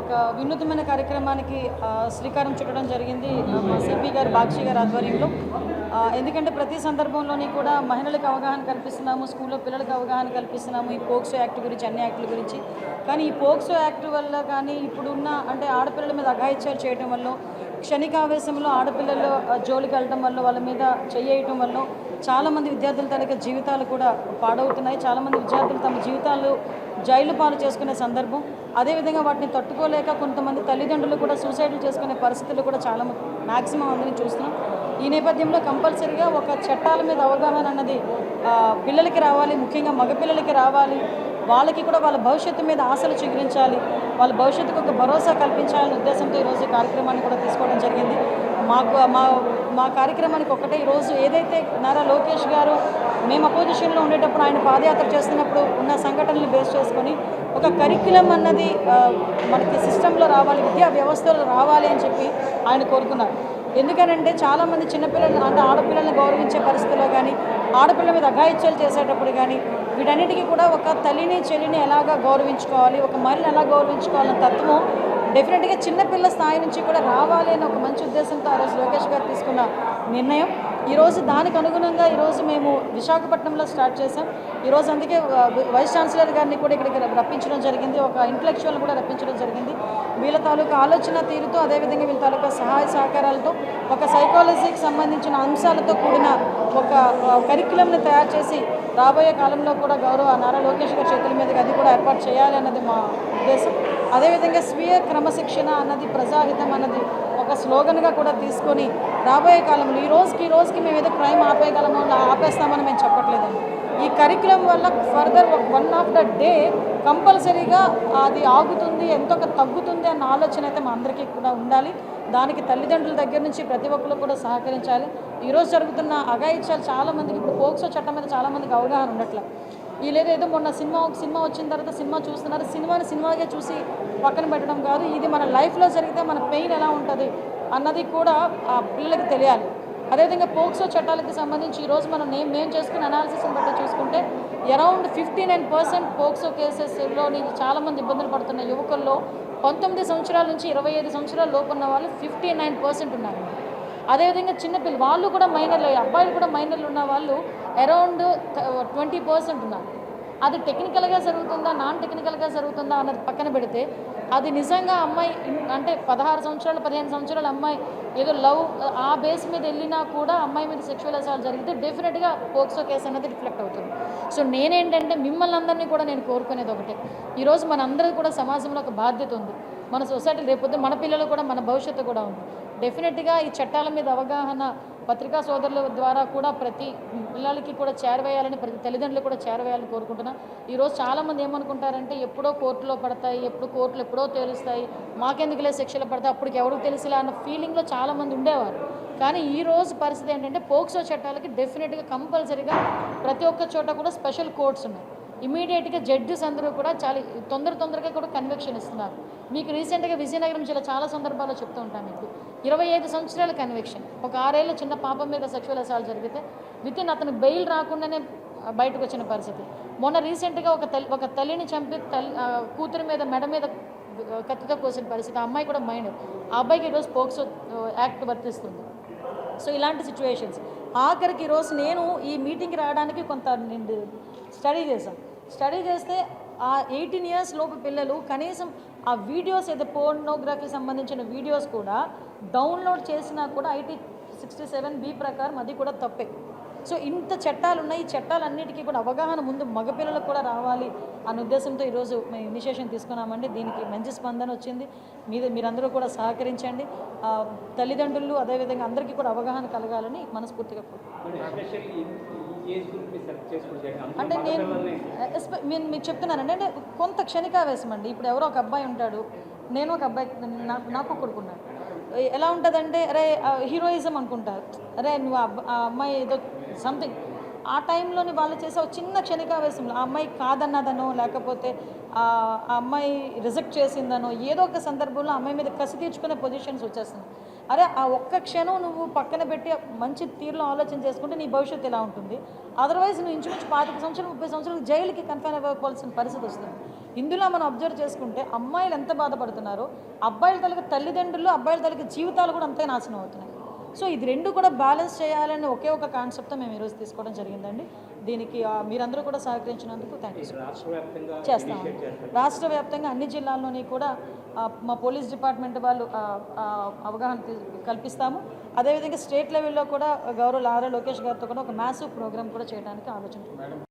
ఒక వినూత్నమైన కార్యక్రమానికి శ్రీకారం చుట్టడం జరిగింది మా సిపి గారు బాక్షి గారి ఆధ్వర్యంలో. ఎందుకంటే ప్రతి సందర్భంలోని కూడా మహిళలకు అవగాహన కల్పిస్తున్నాము, స్కూల్లో పిల్లలకు అవగాహన కల్పిస్తున్నాము ఈ పోక్సో యాక్ట్ గురించి, అన్ని యాక్టుల గురించి. కానీ ఈ పోక్సో యాక్ట్ వల్ల కానీ ఇప్పుడున్న అంటే ఆడపిల్లల మీద అఘాయిత్యాలు చేయడం వల్ల, క్షణికావేశంలో ఆడపిల్లలు జోలికి వెళ్ళడం వల్ల, వాళ్ళ మీద చెయ్యటం వల్ల చాలామంది విద్యార్థుల తాలూకా జీవితాలు కూడా పాడవుతున్నాయి. చాలామంది విద్యార్థులు తమ జీవితాలు జైలు పాలు చేసుకునే సందర్భం. అదేవిధంగా వాటిని తట్టుకోలేక కొంతమంది తల్లిదండ్రులు కూడా సూసైడ్లు చేసుకునే పరిస్థితులు కూడా చాలా మ్యాక్సిమం అందరినీ చూస్తున్నాం. ఈ నేపథ్యంలో కంపల్సరీగా ఒక చట్టాల మీద అవగాహన అన్నది పిల్లలకి రావాలి, ముఖ్యంగా మగపిల్లలకి రావాలి. వాళ్ళకి కూడా వాళ్ళ భవిష్యత్తు మీద ఆశలు చిగురించాలి, వాళ్ళ భవిష్యత్తుకు ఒక భరోసా కల్పించాలనే ఉద్దేశంతో ఈరోజు ఈ కార్యక్రమాన్ని కూడా తీసుకోవడం జరిగింది. మా కార్యక్రమానికి ఒకటే ఈరోజు ఏదైతే నారా లోకేష్ గారు మేము అపోజిషన్లో ఉండేటప్పుడు ఆయన పాదయాత్ర చేస్తున్నప్పుడు ఉన్న సంఘటనలు బేస్ చేసుకొని ఒక కరిక్యులం అన్నది మనకి సిస్టంలో రావాలి, విద్యా వ్యవస్థలో రావాలి అని చెప్పి ఆయన కోరుకున్నారు. ఎందుకనంటే చాలామంది చిన్నపిల్లలు అంటే ఆడపిల్లల్ని గౌరవించే పరిస్థితుల్లో కానీ, ఆడపిల్లల మీద అఘాయిత్యాలు చేసేటప్పుడు కానీ వీటన్నిటికీ కూడా ఒక తల్లిని చెల్లిని ఎలాగా గౌరవించుకోవాలి, ఒక మహిళని ఎలా గౌరవించుకోవాలన్న తత్వం డెఫినెట్గా చిన్నపిల్ల స్థాయి నుంచి కూడా రావాలి అని ఒక మంచి ఉద్దేశంతో ఆ రోజు లోకేష్ గారు తీసుకున్న నిర్ణయం. ఈరోజు దానికి అనుగుణంగా ఈరోజు మేము విశాఖపట్నంలో స్టార్ట్ చేసాం. ఈరోజు అందుకే వైస్ ఛాన్సలర్ గారిని కూడా ఇక్కడికి రప్పించడం జరిగింది, ఒక ఇంటలెక్చువల్ కూడా రప్పించడం జరిగింది. వీళ్ళ తాలూకా ఆలోచన తీరుతో, అదేవిధంగా వీళ్ళ తాలూకా సహాయ సహకారాలతో ఒక సైకాలజీకి సంబంధించిన అంశాలతో కూడిన ఒక కరిక్యులంని తయారు చేసి రాబోయే కాలంలో కూడా గౌరవ నారా లోకేష్ గారి చేతుల మీదుగా అది కూడా ఏర్పాటు చేయాలి అన్నది మా ఉద్దేశం. అదేవిధంగా స్వీయ క్రమశిక్షణ అన్నది, ప్రజాహితం అన్నది ఒక స్లోగన్గా కూడా తీసుకొని రాబోయే కాలంలో ఈ రోజుకి మేము ఏదో క్రైమ్ ఆపేయగలమో ఆపేస్తామని మేము చెప్పట్లేదండి. ఈ కరిక్యులం వల్ల further one of the day కంపల్సరీగా అది ఆగుతుంది, ఎంతో తగ్గుతుంది అన్న ఆలోచన అయితే మా అందరికీ కూడా ఉండాలి. దానికి తల్లిదండ్రుల దగ్గర నుంచి ప్రతి ఒక్కరు కూడా సహకరించాలి. ఈరోజు జరుగుతున్న అఘాయిత్యాలు చాలామందికి ఇప్పుడు పోక్సో చట్టం మీద చాలామందికి అవగాహన ఉండట్లేదు. వీళ్ళేదో మొన్న సినిమా వచ్చిన తర్వాత సినిమా చూస్తున్నారు, సినిమాగా చూసి పక్కన పెట్టడం కాదు, ఇది మన లైఫ్లో జరిగితే మన పెయిన్ ఎలా ఉంటుంది అన్నది కూడా ఆ పిల్లలకి తెలియాలి. అదేవిధంగా పోక్సో చట్టాలకు సంబంధించి ఈరోజు మేము చేసుకున్న అనాలిసిస్ని బట్టి చూసుకుంటే అరౌండ్ 59% పోక్సో కేసెస్లోని చాలామంది ఇబ్బందులు పడుతున్న యువకుల్లో 19 సంవత్సరాల నుంచి 25 సంవత్సరాల లోపు ఉన్న వాళ్ళు 59% ఉన్నారు. అదేవిధంగా చిన్నపిల్లలు వాళ్ళు కూడా మైనర్లు, అబ్బాయిలు కూడా మైనర్లు ఉన్న వాళ్ళు అరౌండ్ 20% ఉన్నారు. అది టెక్నికల్గా జరుగుతుందా, నాన్ టెక్నికల్గా జరుగుతుందా అన్నది పక్కన పెడితే, అది నిజంగా అమ్మాయి అంటే 16 సంవత్సరాలు 15 సంవత్సరాల అమ్మాయి ఏదో లవ్ ఆ బేస్ మీద వెళ్ళినా కూడా అమ్మాయి మీద సెక్షువల్ అసాల్ట్ జరిగితే డెఫినెట్గా పోక్సో కేసు అనేది రిఫ్లెక్ట్ అవుతుంది. సో నేనేంటంటే మిమ్మల్ని అందరినీ కూడా నేను కోరుకునేది ఒకటే, ఈరోజు మనందరికీ కూడా సమాజంలో ఒక బాధ్యత ఉంది, మన సొసైటీ రేపొద్దు మన పిల్లలు కూడా మన భవిష్యత్తు కూడా ఉంది. డెఫినెట్గా ఈ చట్టాల మీద అవగాహన పత్రికా సోదరుల ద్వారా కూడా ప్రతి పిల్లలకి కూడా చేరవేయాలని, ప్రతి తల్లిదండ్రులు కూడా చేరవేయాలని కోరుకుంటున్నాను. ఈరోజు చాలామంది ఏమనుకుంటారంటే ఎప్పుడో కోర్టులో పడతాయి, కోర్టులు ఎప్పుడో తేలుస్తాయి, మాకెందుకులే శిక్షలు పడతాయి, అప్పటికి ఎవరికి తెలిసిలా అన్న ఫీలింగ్లో చాలామంది ఉండేవారు. కానీ ఈరోజు పరిస్థితి ఏంటంటే పోక్సో చట్టాలకి డెఫినెట్గా కంపల్సరీగా ప్రతి ఒక్క చోట కూడా స్పెషల్ కోర్ట్స్ ఉన్నాయి. ఇమీడియట్గా జడ్జెస్ అందరూ కూడా చాలా తొందరగా కూడా కన్విక్షన్ ఇస్తున్నారు. మీకు రీసెంట్గా విజయనగరం జిల్లా చాలా సందర్భాల్లో చెప్తూ ఉంటాను, మీకు 25 సంవత్సరాల కన్విక్షన్, ఒక 6 ఏళ్ళ చిన్న పాప మీద సెక్షువల్ అసాల్ట్ జరిగితే వితిన్ అతను బెయిల్ రాకుండానే బయటకు వచ్చిన పరిస్థితి. మొన్న రీసెంట్గా ఒక తల్లిని చంపి కూతురి మీద మెడ మీద కత్తితో కోసిన పరిస్థితి. ఆ అమ్మాయి కూడా మైనర్, ఆ అబ్బాయికి ఈరోజు పోక్సో యాక్ట్ వర్తిస్తుంది. సో ఇలాంటి సిచ్యువేషన్స్ ఆఖరికి ఈరోజు నేను ఈ మీటింగ్కి రావడానికి కొంత నేను స్టడీ చేస్తే ఆ 18 years లోపు పిల్లలు కనీసం ఆ వీడియోస్ ఏదో పోర్నోగ్రఫీ సంబంధించిన వీడియోస్ కూడా డౌన్లోడ్ చేసినా కూడా ఐటీ 67B ప్రకారం అది కూడా తప్పే. సో ఇంత చట్టాలు ఉన్నాయి, ఈ చట్టాలన్నిటికీ కూడా అవగాహన ముందు మగపిల్లలకు కూడా రావాలి అన్న ఉద్దేశంతో ఈరోజు మేము ఇనిషియేషన్ తీసుకున్నామండి. దీనికి మంచి స్పందన వచ్చింది. మీరందరూ కూడా సహకరించండి. తల్లిదండ్రులు అదేవిధంగా అందరికీ కూడా అవగాహన కలగాలని మనస్ఫూర్తిగా అంటే నేను మీకు చెప్తున్నానండి. అంటే కొంత క్షణికావేశం అండి. ఇప్పుడు ఎవరో ఒక అబ్బాయి ఉంటాడు, నేను ఒక అబ్బాయి, నాకు కొడుకున్నాడు, ఎలా ఉంటుందంటే అరే హీరోయిజం అనుకుంటారు, అరే నువ్వు ఆ అమ్మాయి ఏదో సంథింగ్ ఆ టైంలోని వాళ్ళు చేసే ఒక చిన్న క్షణికావేశంలో ఆ అమ్మాయి కాదన్నదనో లేకపోతే ఆ అమ్మాయి రిజెక్ట్ చేసిందనో ఏదో ఒక సందర్భంలో అమ్మాయి మీద కసి తీర్చుకునే పొజిషన్స్ వచ్చేస్తున్నాయి. అరే ఆ ఒక్క క్షణం నువ్వు పక్కన పెట్టి మంచి తీరులో ఆలోచన చేసుకుంటే నీ భవిష్యత్తు ఎలా ఉంటుంది, అదర్వైజ్ నువ్వు ఇంచుమించు 25 సంవత్సరాలు 30 సంవత్సరాలు జైలుకి కన్ఫైన్ అయిపోవాల్సిన పరిస్థితి వస్తుంది. ఇందులో మనం అబ్జర్వ్ చేసుకుంటే అమ్మాయిలు ఎంత బాధపడుతున్నారో అబ్బాయిల తాలూకు తల్లిదండ్రులు అబ్బాయిల తాలూకు జీవితాలు కూడా అంతే నాశనం అవుతున్నాయి. సో ఇది రెండు కూడా బ్యాలెన్స్ చేయాలని ఒకే ఒక కాన్సెప్ట్తో మేము ఈరోజు తీసుకోవడం జరిగిందండి. దీనికి మీరందరూ కూడా సహకరించినందుకు థ్యాంక్ యూ సో మచ్. చేస్తాం రాష్ట్ర వ్యాప్తంగా అన్ని జిల్లాల్లోని కూడా మా పోలీస్ డిపార్ట్మెంట్ వాళ్ళు అవగాహన కల్పిస్తాము. అదేవిధంగా స్టేట్ లెవెల్లో కూడా గౌరవ నారా లోకేష్ గారితో కూడా ఒక మ్యాసివ్ ప్రోగ్రామ్ కూడా చేయడానికి ఆలోచన.